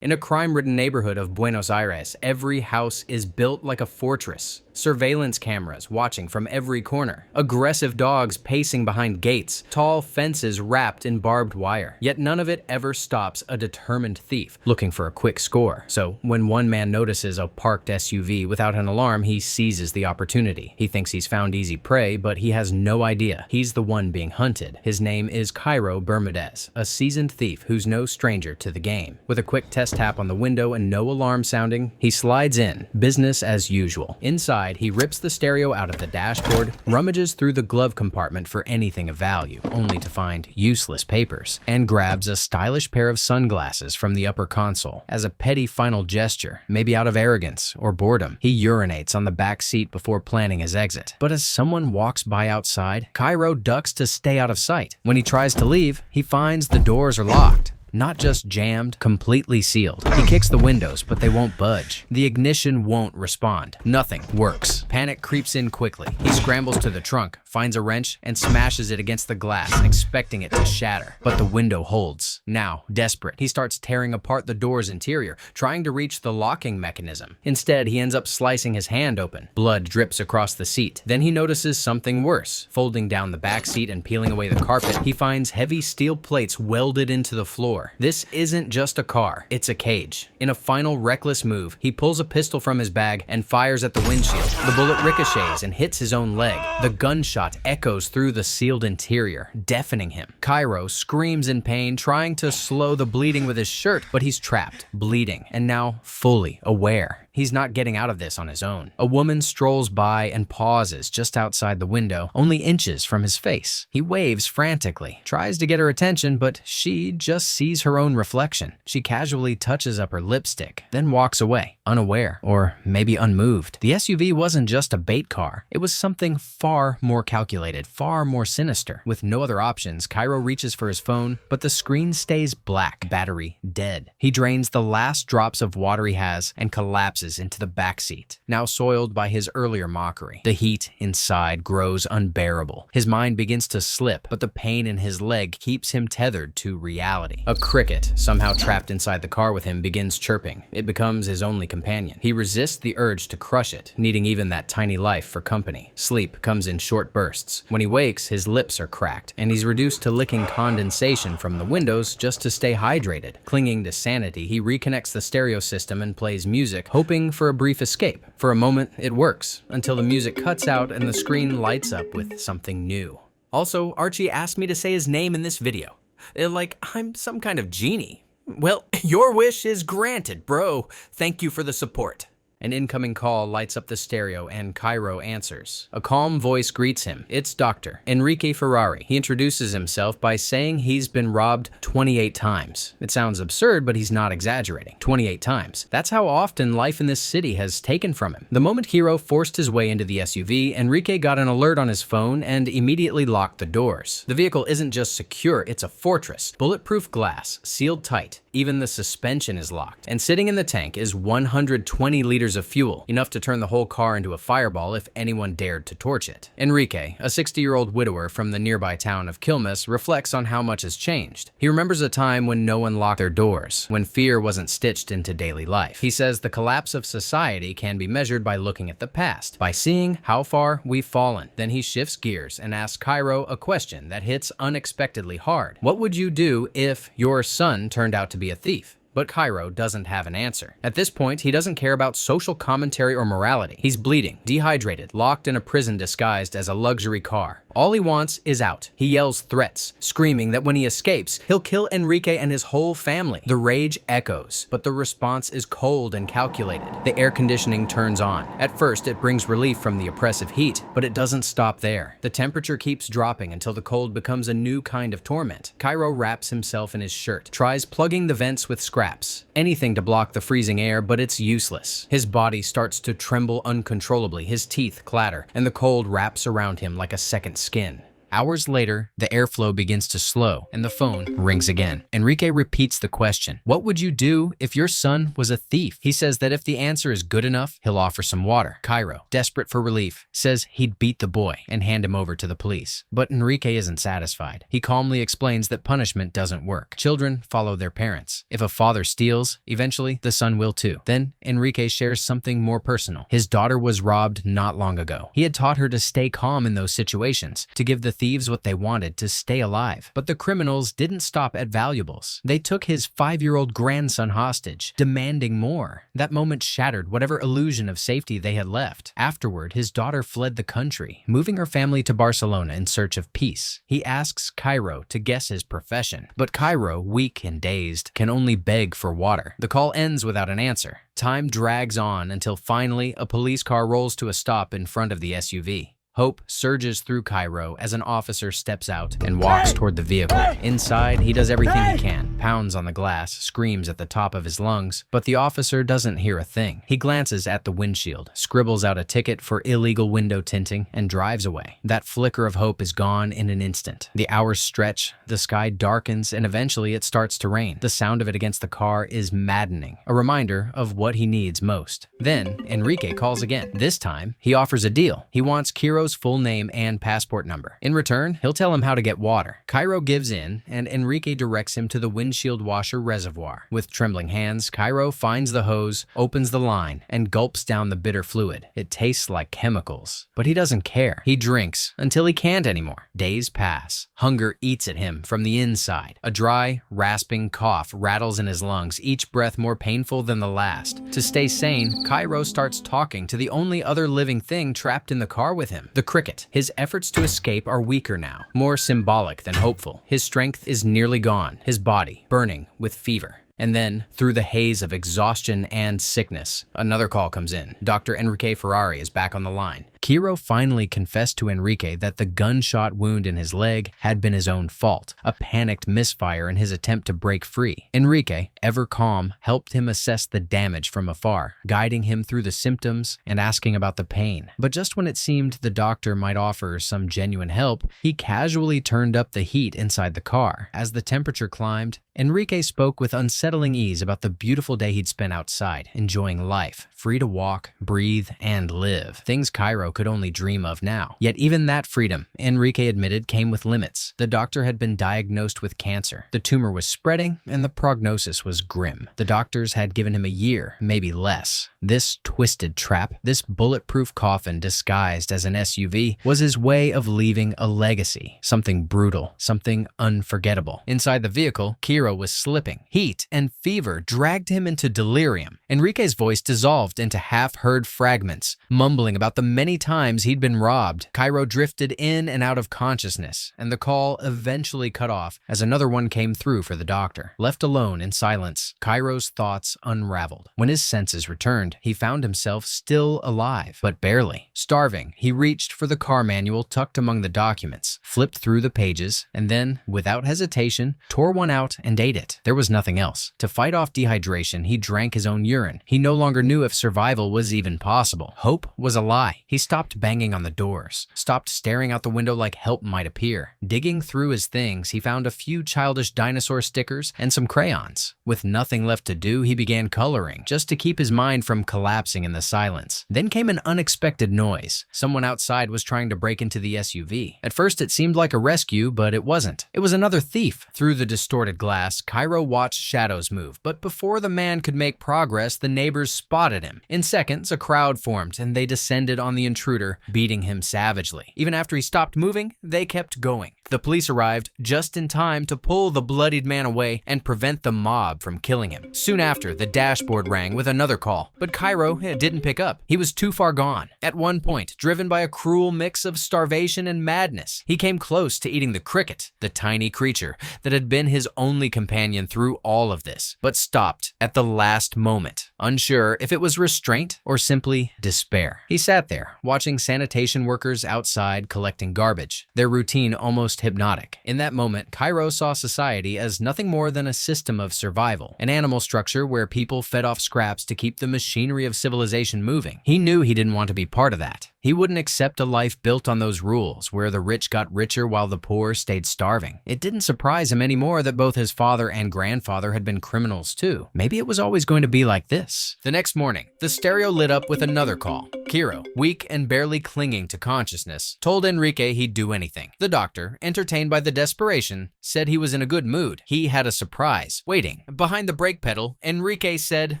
In a crime-ridden neighborhood of Buenos Aires, every house is built like a fortress. Surveillance cameras watching from every corner. Aggressive dogs pacing behind gates. Tall fences wrapped in barbed wire. Yet none of it ever stops a determined thief looking for a quick score. So when one man notices a parked SUV without an alarm, he seizes the opportunity. He thinks he's found easy prey, but he has no idea he's the one being hunted. His name is Cairo Bermudez, a seasoned thief who's no stranger to the game. With a quick tap on the window and no alarm sounding, he slides in, business as usual. Inside, he rips the stereo out of the dashboard, rummages through the glove compartment for anything of value, only to find useless papers, and grabs a stylish pair of sunglasses from the upper console. As a petty final gesture, maybe out of arrogance or boredom, he urinates on the back seat before planning his exit. But as someone walks by outside, Cairo ducks to stay out of sight. When he tries to leave, he finds the doors are locked. Not just jammed, completely sealed. He kicks the windows, but they won't budge. The ignition won't respond. Nothing works. Panic creeps in quickly. He scrambles to the trunk, finds a wrench, and smashes it against the glass, expecting it to shatter. But the window holds. Now, desperate, he starts tearing apart the door's interior, trying to reach the locking mechanism. Instead, he ends up slicing his hand open. Blood drips across the seat. Then he notices something worse. Folding down the back seat and peeling away the carpet, he finds heavy steel plates welded into the floor. This isn't just a car, it's a cage. In a final reckless move, he pulls a pistol from his bag and fires at the windshield. The bullet ricochets and hits his own leg. The gunshot echoes through the sealed interior, deafening him. Cairo screams in pain, trying to slow the bleeding with his shirt, but he's trapped, bleeding, and now fully aware. He's not getting out of this on his own. A woman strolls by and pauses just outside the window, only inches from his face. He waves frantically, tries to get her attention, but she just sees her own reflection. She casually touches up her lipstick, then walks away, unaware, or maybe unmoved. The SUV wasn't just a bait car. It was something far more calculated, far more sinister. With no other options, Cairo reaches for his phone, but the screen stays black, battery dead. He drains the last drops of water he has and collapses into the back seat, now soiled by his earlier mockery. The heat inside grows unbearable. His mind begins to slip, but the pain in his leg keeps him tethered to reality. A cricket, somehow trapped inside the car with him, begins chirping. It becomes his only companion. He resists the urge to crush it, needing even that tiny life for company. Sleep comes in short bursts. When he wakes, his lips are cracked, and he's reduced to licking condensation from the windows just to stay hydrated. Clinging to sanity, he reconnects the stereo system and plays music, hoping for a brief escape. For a moment, it works, until the music cuts out and the screen lights up with something new. Also, Archie asked me to say his name in this video. Like I'm some kind of genie. Well, your wish is granted, bro. Thank you for the support. An incoming call lights up the stereo and Cairo answers. A calm voice greets him. It's Dr. Enrique Ferrari. He introduces himself by saying he's been robbed 28 times. It sounds absurd, but he's not exaggerating. 28 times. That's how often life in this city has taken from him. The moment Hero forced his way into the SUV, Enrique got an alert on his phone and immediately locked the doors. The vehicle isn't just secure, it's a fortress. Bulletproof glass, sealed tight. Even the suspension is locked. And sitting in the tank is 120 liters of fuel, enough to turn the whole car into a fireball if anyone dared to torch it. Enrique, a 60-year-old widower from the nearby town of Quilmes, reflects on how much has changed. He remembers a time when no one locked their doors, when fear wasn't stitched into daily life. He says the collapse of society can be measured by looking at the past, by seeing how far we've fallen. Then he shifts gears and asks Cairo a question that hits unexpectedly hard. What would you do if your son turned out to be a thief? But Cairo doesn't have an answer. At this point, he doesn't care about social commentary or morality. He's bleeding, dehydrated, locked in a prison disguised as a luxury car. All he wants is out. He yells threats, screaming that when he escapes, he'll kill Enrique and his whole family. The rage echoes, but the response is cold and calculated. The air conditioning turns on. At first, it brings relief from the oppressive heat, but it doesn't stop there. The temperature keeps dropping until the cold becomes a new kind of torment. Cairo wraps himself in his shirt, tries plugging the vents with scraps. Anything to block the freezing air, but it's useless. His body starts to tremble uncontrollably, his teeth clatter, and the cold wraps around him like a second skin. Hours later, the airflow begins to slow and the phone rings again. Enrique repeats the question. What would you do if your son was a thief? He says that if the answer is good enough, he'll offer some water. Cairo, desperate for relief, says he'd beat the boy and hand him over to the police. But Enrique isn't satisfied. He calmly explains that punishment doesn't work. Children follow their parents. If a father steals, eventually the son will too. Then Enrique shares something more personal. His daughter was robbed not long ago. He had taught her to stay calm in those situations, to give the thieves what they wanted, to stay alive. But the criminals didn't stop at valuables. They took his 5-year-old grandson hostage, demanding more. That moment shattered whatever illusion of safety they had left. Afterward, his daughter fled the country, moving her family to Barcelona in search of peace. He asks Cairo to guess his profession, but Cairo, weak and dazed, can only beg for water. The call ends without an answer. Time drags on until finally a police car rolls to a stop in front of the SUV. Hope surges through Cairo as an officer steps out and walks toward the vehicle. Inside, he does everything he can, pounds on the glass, screams at the top of his lungs, but the officer doesn't hear a thing. He glances at the windshield, scribbles out a ticket for illegal window tinting, and drives away. That flicker of hope is gone in an instant. The hours stretch, the sky darkens, and eventually it starts to rain. The sound of it against the car is maddening, a reminder of what he needs most. Then, Enrique calls again. This time, he offers a deal. He wants Cairo's full name and passport number. In return, he'll tell him how to get water. Cairo gives in, and Enrique directs him to the windshield washer reservoir. With trembling hands, Cairo finds the hose, opens the line, and gulps down the bitter fluid. It tastes like chemicals, but he doesn't care. He drinks until he can't anymore. Days pass. Hunger eats at him from the inside. A dry, rasping cough rattles in his lungs, each breath more painful than the last. To stay sane, Cairo starts talking to the only other living thing trapped in the car with him, the cricket. His efforts to escape are weaker now, more symbolic than hopeful. His strength is nearly gone, his body burning with fever. And then, through the haze of exhaustion and sickness, another call comes in. Dr. Enrique Ferrari is back on the line. Cairo finally confessed to Enrique that the gunshot wound in his leg had been his own fault, a panicked misfire in his attempt to break free. Enrique, ever calm, helped him assess the damage from afar, guiding him through the symptoms and asking about the pain. But just when it seemed the doctor might offer some genuine help, he casually turned up the heat inside the car. As the temperature climbed, Enrique spoke with unsettling ease about the beautiful day he'd spent outside, enjoying life, free to walk, breathe, and live. Things Cairo could only dream of now. Yet even that freedom, Enrique admitted, came with limits. The doctor had been diagnosed with cancer. The tumor was spreading, and the prognosis was grim. The doctors had given him a year, maybe less. This twisted trap, this bulletproof coffin disguised as an SUV, was his way of leaving a legacy. Something brutal, something unforgettable. Inside the vehicle, Cairo was slipping. Heat and fever dragged him into delirium. Enrique's voice dissolved into half-heard fragments, mumbling about the many times he'd been robbed. Cairo drifted in and out of consciousness, and the call eventually cut off as another one came through for the doctor. Left alone in silence, Cairo's thoughts unraveled. When his senses returned, he found himself still alive, but barely. Starving, he reached for the car manual tucked among the documents, flipped through the pages, and then, without hesitation, tore one out and ate it. There was nothing else. To fight off dehydration, he drank his own urine. He no longer knew if survival was even possible. Hope was a lie. He stopped banging on the doors, stopped staring out the window like help might appear. Digging through his things, he found a few childish dinosaur stickers and some crayons. With nothing left to do, he began coloring, just to keep his mind from collapsing in the silence. Then came an unexpected noise. Someone outside was trying to break into the SUV. At first, it seemed like a rescue, but it wasn't. It was another thief. Through the distorted glass, Cairo watched shadows move, but before the man could make progress, the neighbors spotted him. In seconds, a crowd formed, and they descended on the intruder, beating him savagely. Even after he stopped moving, they kept going. The police arrived just in time to pull the bloodied man away and prevent the mob from killing him. Soon after, the dashboard rang with another call, but Cairo didn't pick up. He was too far gone. At one point, driven by a cruel mix of starvation and madness, he came close to eating the cricket, the tiny creature that had been his only companion through all of this, but stopped at the last moment, unsure if it was restraint or simply despair. He sat there, watching sanitation workers outside collecting garbage, their routine almost hypnotic. In that moment, Cairo saw society as nothing more than a system of survival, an animal structure where people fed off scraps to keep the machinery of civilization moving. He knew he didn't want to be part of that. He wouldn't accept a life built on those rules, where the rich got richer while the poor stayed starving. It didn't surprise him anymore that both his father and grandfather had been criminals too. Maybe it was always going to be like this. The next morning, the stereo lit up with another call. Kiro, weak and barely clinging to consciousness, told Enrique he'd do anything. The doctor, entertained by the desperation, said he was in a good mood. He had a surprise waiting. Behind the brake pedal, Enrique said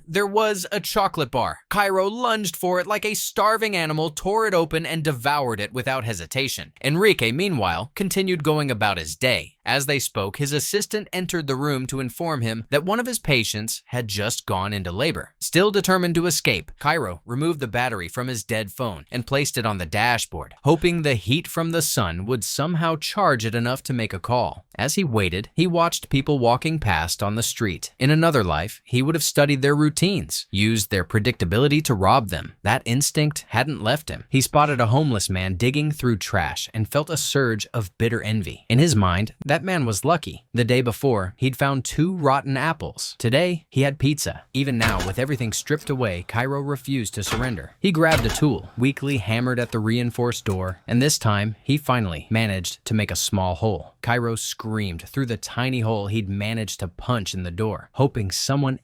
there was a chocolate bar. Kiro lunged for it like a starving animal, tore it open, and devoured it without hesitation. Enrique, meanwhile, continued going about his day. As they spoke, his assistant entered the room to inform him that one of his patients had just gone into labor. Still determined to escape, Kiro removed the battery from his dead phone and placed it on the dashboard, hoping the heat from the sun would somehow charge it enough to make a call. As he waited, he watched people walking past on the street. In another life, he would have studied their routines, used their predictability to rob them. That instinct hadn't left him. He spotted a homeless man digging through trash and felt a surge of bitter envy. In his mind, that man was lucky. The day before, he'd found 2 rotten apples. Today, he had pizza. Even now, with everything stripped away, Kiro refused to surrender. He grabbed a tool, weakly hammered at the reinforced door, and this time, he finally managed to make a small hole. Kiro screamed through the tiny hole he'd managed to punch in the door, hoping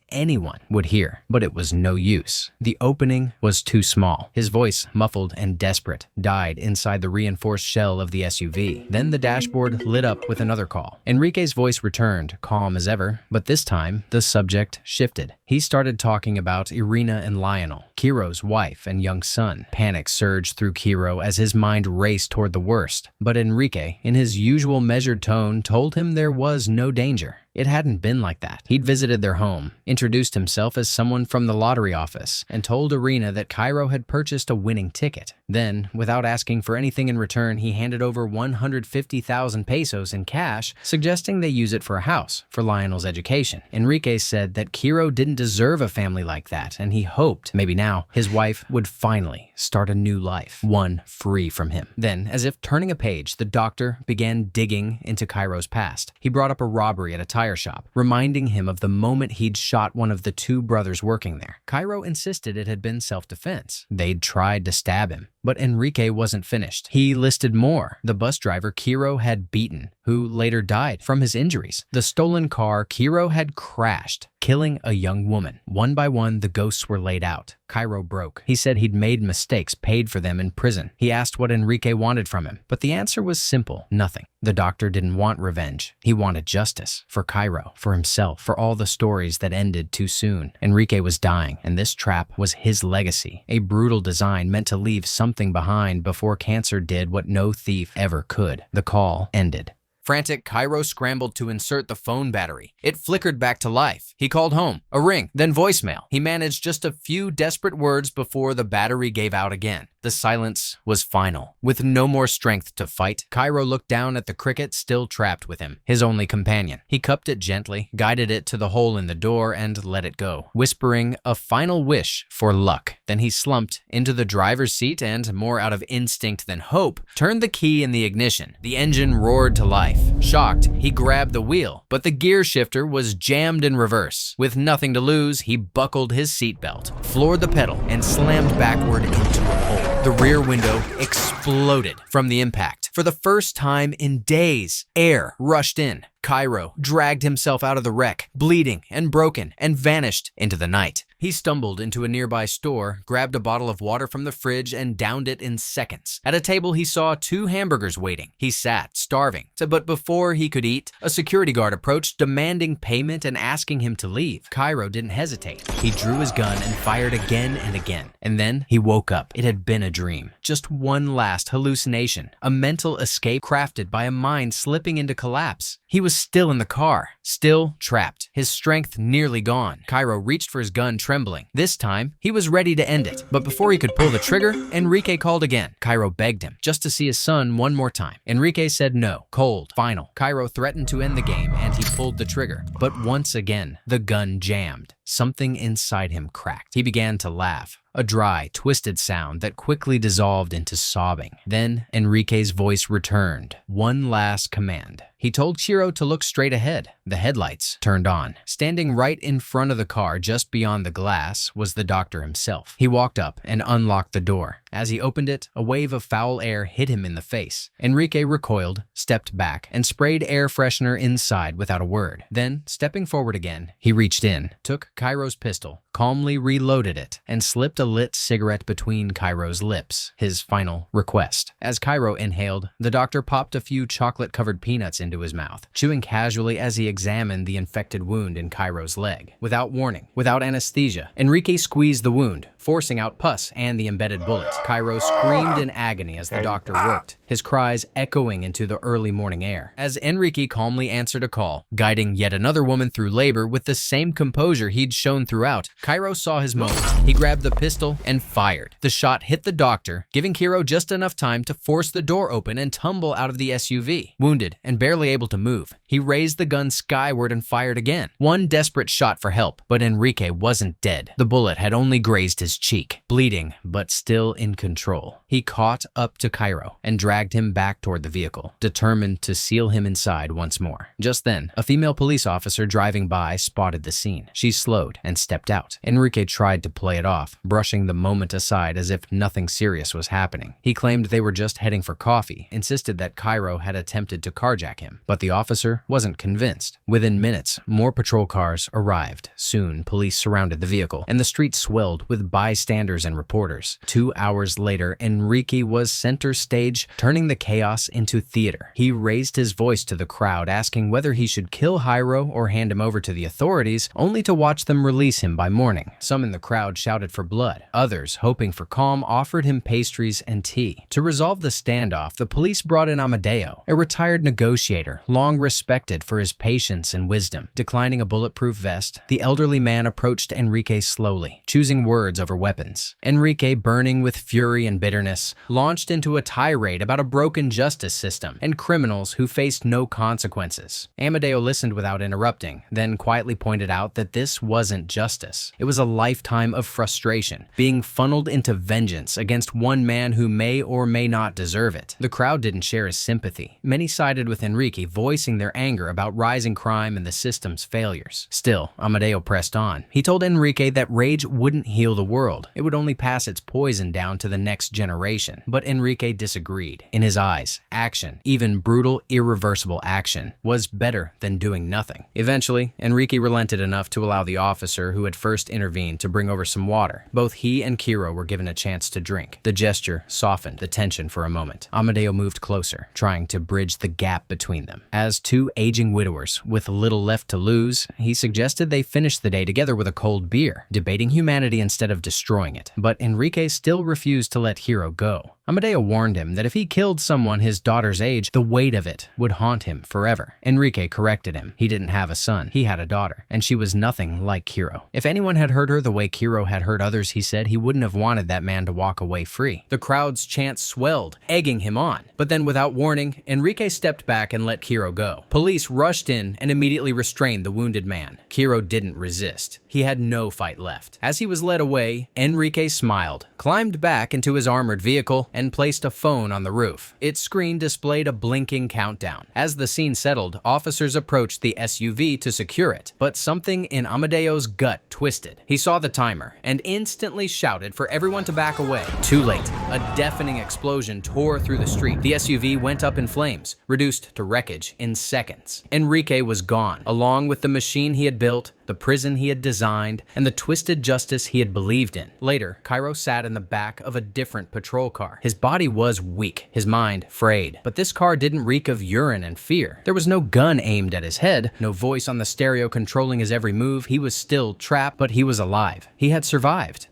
anyone would hear, but it was no use. The opening was too small. His voice, muffled and desperate, died inside the reinforced shell of the SUV. Then the dashboard lit up with another call. Enrique's voice returned, calm as ever, but this time, the subject shifted. He started talking about Irina and Lionel, Kiro's wife and young son. Panic surged through Kiro as his mind raced toward the worst, but Enrique, in his usual measured tone, told him there was no danger. It hadn't been like that. He'd visited their home, introduced himself as someone from the lottery office, and told Irina that Kiro had purchased a winning ticket. Then, without asking for anything in return, he handed over 150,000 pesos in cash, suggesting they use it for a house for Lionel's education. Enrique said that Kiro didn't deserve a family like that, and he hoped maybe now his wife would finally start a new life, one free from him. Then, as if turning a page, the doctor began digging into Kiro's past. He brought up a robbery at a tire shop, reminding him of the moment he'd shot one of the 2 brothers working there. Kiro insisted it had been self-defense. They'd tried to stab him. But Enrique wasn't finished. He listed more. The bus driver Kiro had beaten, who later died from his injuries. The stolen car Kiro had crashed, killing a young woman. One by one, the ghosts were laid out. Kiro broke. He said he'd made mistakes, paid for them in prison. He asked what Enrique wanted from him, but the answer was simple: nothing. The doctor didn't want revenge. He wanted justice. For Kiro, for himself, for all the stories that ended too soon. Enrique was dying, and this trap was his legacy. A brutal design meant to leave something behind before cancer did what no thief ever could. The call ended. Frantic, Kiro scrambled to insert the phone battery. It flickered back to life. He called home. A ring, then voicemail. He managed just a few desperate words before the battery gave out again. The silence was final. With no more strength to fight, Kiro looked down at the cricket still trapped with him, his only companion. He cupped it gently, guided it to the hole in the door, and let it go, whispering a final wish for luck. Then he slumped into the driver's seat and, more out of instinct than hope, turned the key in the ignition. The engine roared to life. Shocked, he grabbed the wheel, but the gear shifter was jammed in reverse. With nothing to lose, he buckled his seatbelt, floored the pedal, and slammed backward into a pole. The rear window exploded from the impact. For the first time in days, air rushed in. Kiro dragged himself out of the wreck, bleeding and broken, and vanished into the night. He stumbled into a nearby store, grabbed a bottle of water from the fridge, and downed it in seconds. At a table, he saw 2 hamburgers waiting. He sat, starving. But before he could eat, a security guard approached, demanding payment and asking him to leave. Kiro didn't hesitate. He drew his gun and fired again and again. And then he woke up. It had been a dream. Just one last hallucination. A mental escape crafted by a mind slipping into collapse. He was still in the car, still trapped, his strength nearly gone. Kiro reached for his gun, trembling. This time, he was ready to end it. But before he could pull the trigger, Enrique called again. Kiro begged him just to see his son one more time. Enrique said no. Cold. Final. Kiro threatened to end the game, and he pulled the trigger. But once again, the gun jammed. Something inside him cracked. He began to laugh. A dry, twisted sound that quickly dissolved into sobbing. Then Enrique's voice returned. One last command. He told Kiro to look straight ahead. The headlights turned on. Standing right in front of the car, just beyond the glass, was the doctor himself. He walked up and unlocked the door. As he opened it, a wave of foul air hit him in the face. Enrique recoiled, stepped back, and sprayed air freshener inside without a word. Then, stepping forward again, he reached in, took Cairo's pistol, calmly reloaded it, and slipped a lit cigarette between Cairo's lips, his final request. As Cairo inhaled, the doctor popped a few chocolate-covered peanuts into his mouth, chewing casually as he examined the infected wound in Cairo's leg. Without warning, without anesthesia, Enrique squeezed the wound, forcing out pus and the embedded bullet. Cairo screamed in agony as the doctor worked, his cries echoing into the early morning air. As Enrique calmly answered a call, guiding yet another woman through labor with the same composure he'd shown throughout, Cairo saw his moment. He grabbed the pistol and fired. The shot hit the doctor, giving Cairo just enough time to force the door open and tumble out of the SUV. Wounded and barely able to move, he raised the gun skyward and fired again. One desperate shot for help, but Enrique wasn't dead. The bullet had only grazed his cheek, bleeding but still in control. He caught up to Cairo and dragged him back toward the vehicle, determined to seal him inside once more. Just then, a female police officer driving by spotted the scene. She slowed and stepped out. Enrique tried to play it off, brushing the moment aside as if nothing serious was happening. He claimed they were just heading for coffee, insisted that Cairo had attempted to carjack him, but the officer wasn't convinced. Within minutes, more patrol cars arrived. Soon, police surrounded the vehicle, and the street swelled with bystanders and reporters. 2 hours later, Enrique was center stage, turning the chaos into theater. He raised his voice to the crowd, asking whether he should kill Jairo or hand him over to the authorities, only to watch them release him by morning. Some in the crowd shouted for blood. Others, hoping for calm, offered him pastries and tea. To resolve the standoff, the police brought in Amadeo, a retired negotiator, long respected for his patience and wisdom. Declining a bulletproof vest, the elderly man approached Enrique slowly, choosing words over weapons. Enrique, burning with fury and bitterness, launched into a tirade about a broken justice system and criminals who faced no consequences. Amadeo listened without interrupting, then quietly pointed out that this wasn't justice. It was a lifetime of frustration, being funneled into vengeance against one man who may or may not deserve it. The crowd didn't share his sympathy. Many sided with Enrique, voicing their anger about rising crime and the system's failures. Still, Amadeo pressed on. He told Enrique that rage wouldn't heal the world. It would only pass its poison down to the next generation. But Enrique disagreed. In his eyes, action, even brutal, irreversible action, was better than doing nothing. Eventually, Enrique relented enough to allow the officer who had first intervened to bring over some water. Both he and Cairo were given a chance to drink. The gesture softened the tension for a moment. Amadeo moved closer, trying to bridge the gap between them. As two aging widowers with little left to lose, he suggested they finish the day together with a cold beer, debating humanity instead of destroying it. But Enrique still refused to let Cairo go. Amadeo warned him that if he killed someone his daughter's age, the weight of it would haunt him forever. Enrique corrected him. He didn't have a son. He had a daughter, and she was nothing like Cairo. If anyone had hurt her the way Cairo had hurt others, he said, he wouldn't have wanted that man to walk away free. The crowd's chants swelled, egging him on. But then, without warning, Enrique stepped back and let Cairo go. Police rushed in and immediately restrained the wounded man. Cairo didn't resist. He had no fight left. As he was led away, Enrique smiled, climbed back into his armored vehicle, and placed a phone on the roof. Its screen displayed a blinking countdown. As the scene settled, officers approached the SUV to secure it, but something in Amadeo's gut twisted. He saw the timer and instantly shouted for everyone to back away. Too late. A deafening explosion tore through the street. The SUV went up in flames, reduced to wreckage in seconds. Enrique was gone, along with the machine he had built, the prison he had designed, and the twisted justice he had believed in. Later, Cairo sat in the back of a different patrol car. His body was weak, his mind frayed, but this car didn't reek of urine and fear. There was no gun aimed at his head, no voice on the stereo controlling his every move. He was still trapped, but he was alive. He had survived.